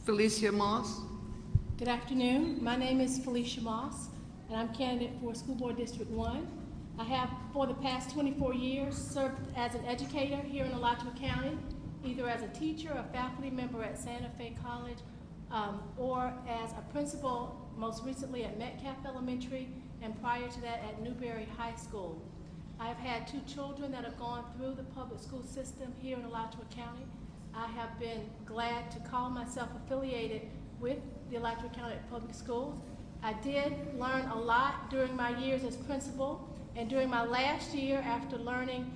Felicia Moss. Good afternoon. My name is Felicia Moss, and I'm candidate for School Board District 1. I have, for the past 24 years, served as an educator here in Alachua County, either as a teacher or faculty member at Santa Fe College, or as a principal, most recently at Metcalf Elementary, and prior to that at Newberry High School. I have had 2 children that have gone through the public school system here in Alachua County. I have been glad to call myself affiliated with the Alachua County Public Schools. I did learn a lot during my years as principal, and during my last year, after learning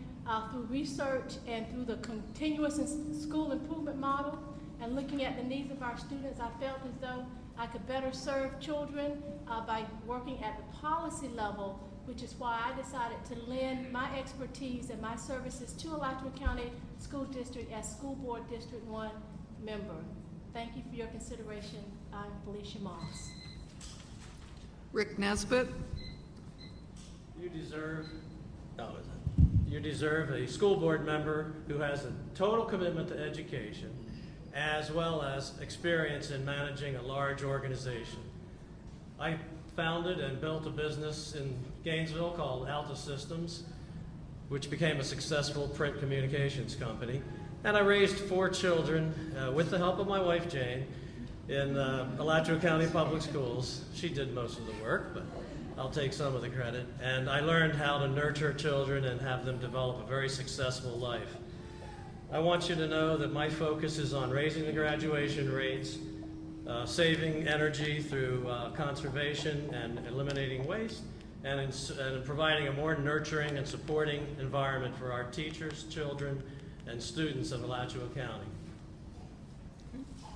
through research and through the continuous school improvement model and looking at the needs of our students, I felt as though I could better serve children by working at the policy level, which is why I decided to lend my expertise and my services to Alachua County School District as School Board District 1 member. Thank you for your consideration. I'm Felicia Moss. Rick Nesbitt. You deserve a school board member who has a total commitment to education, as well as experience in managing a large organization. I founded and built a business in Gainesville called Alta Systems, which became a successful print communications company. And I raised 4 children with the help of my wife, Jane, in Alachua County Public Schools. She did most of the work, but I'll take some of the credit. And I learned how to nurture children and have them develop a very successful life. I want you to know that my focus is on raising the graduation rates, saving energy through conservation and eliminating waste, and in providing a more nurturing and supporting environment for our teachers, children, and students of Alachua County.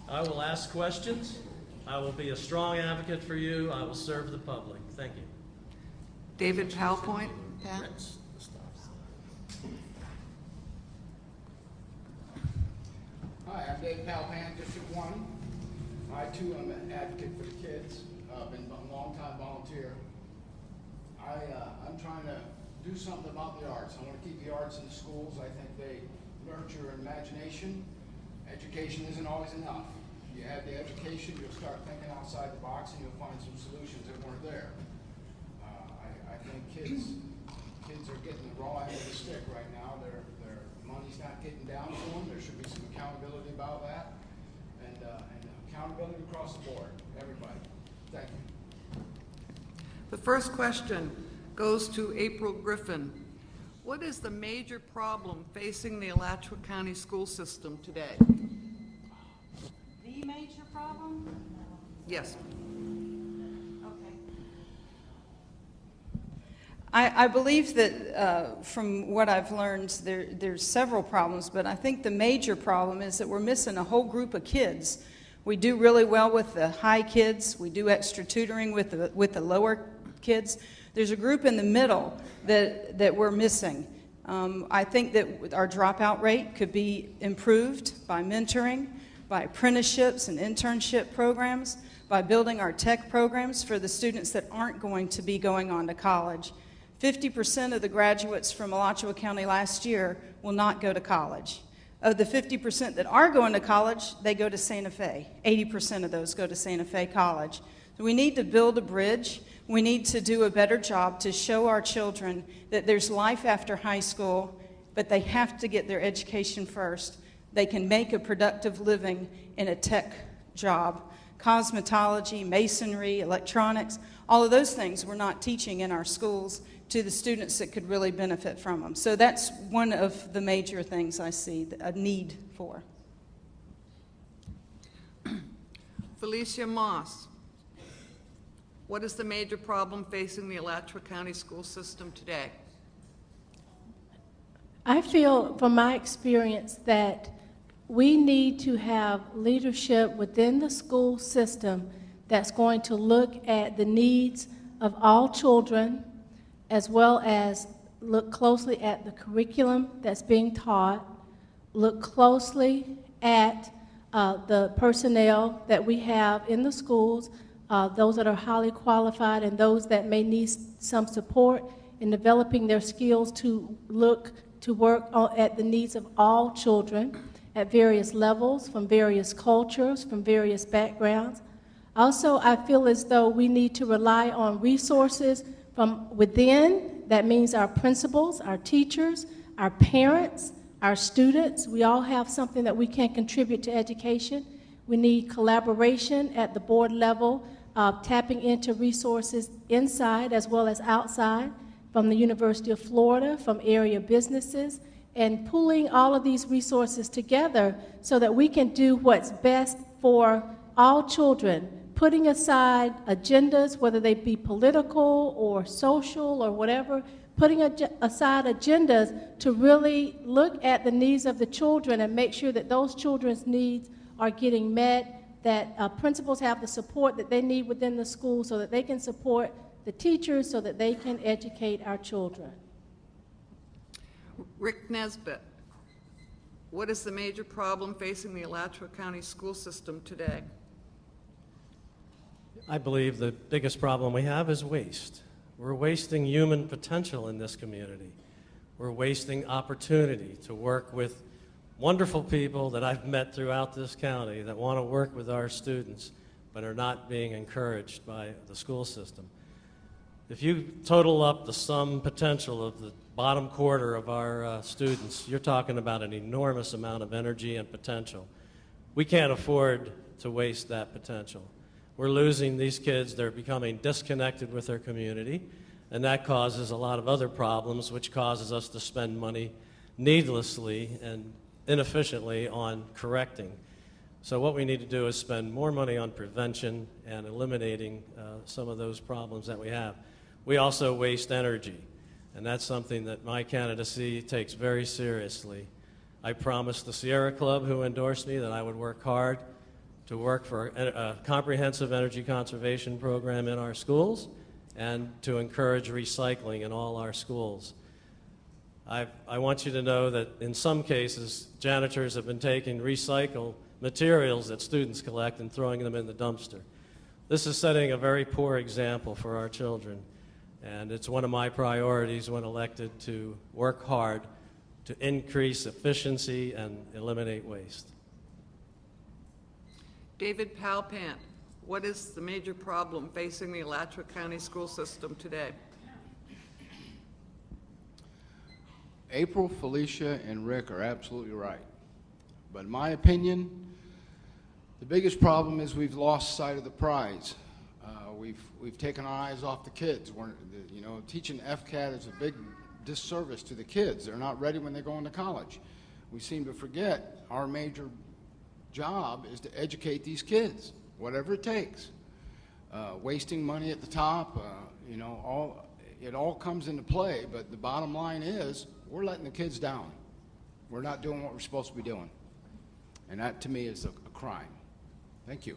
I will ask questions. I will be a strong advocate for you. I will serve the public. Thank you. David Palpoint. Pat. Hi, I'm Dave Palpan, District 1. I too am an advocate for the kids. I've been a long-time volunteer. I'm trying to do something about the arts. I want to keep the arts in the schools. I think they nurture imagination. Education isn't always enough. You have the education, you'll start thinking outside the box, and you'll find some solutions that weren't there. I think kids are getting the raw end of the stick right now. Their money's not getting down to them. There should be some accountability about that, and accountability across the board, everybody. Thank you. The first question goes to April Griffin. What is the major problem facing the Alachua County school system today? The major problem? Yes. Okay. I believe that from what I've learned, there's several problems, but I think the major problem is that we're missing a whole group of kids. We do really well with the high kids. We do extra tutoring with the lower kids. There's a group in the middle that we're missing. I think that our dropout rate could be improved by mentoring, by apprenticeships and internship programs, by building our tech programs for the students that aren't going to be going on to college. 50% of the graduates from Alachua County last year will not go to college. Of the 50% that are going to college, they go to Santa Fe. 80% of those go to Santa Fe College. So we need to build a bridge. We need to do a better job to show our children that there's life after high school, but they have to get their education first. They can make a productive living in a tech job. Cosmetology, masonry, electronics, all of those things we're not teaching in our schools to the students that could really benefit from them. So that's one of the major things I see a need for. Felicia Moss. What is the major problem facing the Alachua County school system today? I feel from my experience that we need to have leadership within the school system that's going to look at the needs of all children, as well as look closely at the curriculum that's being taught, look closely at the personnel that we have in the schools, those that are highly qualified and those that may need some support in developing their skills to look to work at the needs of all children, at various levels, from various cultures, from various backgrounds. Also, I feel as though we need to rely on resources from within. That means our principals, our teachers, our parents, our students. We all have something that we can contribute to education. We need collaboration at the board level, tapping into resources inside as well as outside, from the University of Florida, from area businesses, and pulling all of these resources together so that we can do what's best for all children, putting aside agendas, whether they be political or social or whatever, putting aside agendas to really look at the needs of the children and make sure that those children's needs are getting met, that principals have the support that they need within the school so that they can support the teachers so that they can educate our children. Rick Nesbitt, what is the major problem facing the Alachua County school system today? I believe the biggest problem we have is waste. We're wasting human potential in this community. We're wasting opportunity to work with wonderful people that I've met throughout this county that want to work with our students but are not being encouraged by the school system. If you total up the sum potential of the bottom quarter of our students, you're talking about an enormous amount of energy and potential. We can't afford to waste that potential. We're losing these kids. They're becoming disconnected with their community, and that causes a lot of other problems, which causes us to spend money needlessly and inefficiently on correcting. So what we need to do is spend more money on prevention and eliminating some of those problems that we have. We also waste energy, and that's something that my candidacy takes very seriously. I promised the Sierra Club, who endorsed me, that I would work hard to work for a comprehensive energy conservation program in our schools and to encourage recycling in all our schools. I want you to know that in some cases, janitors have been taking recycled materials that students collect and throwing them in the dumpster. This is setting a very poor example for our children, and it's one of my priorities when elected to work hard to increase efficiency and eliminate waste. David Palpant, what is the major problem facing the Alachua County school system today? April, Felicia, and Rick are absolutely right. But in my opinion, the biggest problem is we've lost sight of the prize. We've taken our eyes off the kids. You know, teaching FCAT is a big disservice to the kids. They're not ready when they go into college. We seem to forget our major job is to educate these kids, whatever it takes. Wasting money at the top, you know, it all comes into play, but the bottom line is we're letting the kids down. We're not doing what we're supposed to be doing. And that, to me, is a crime. Thank you.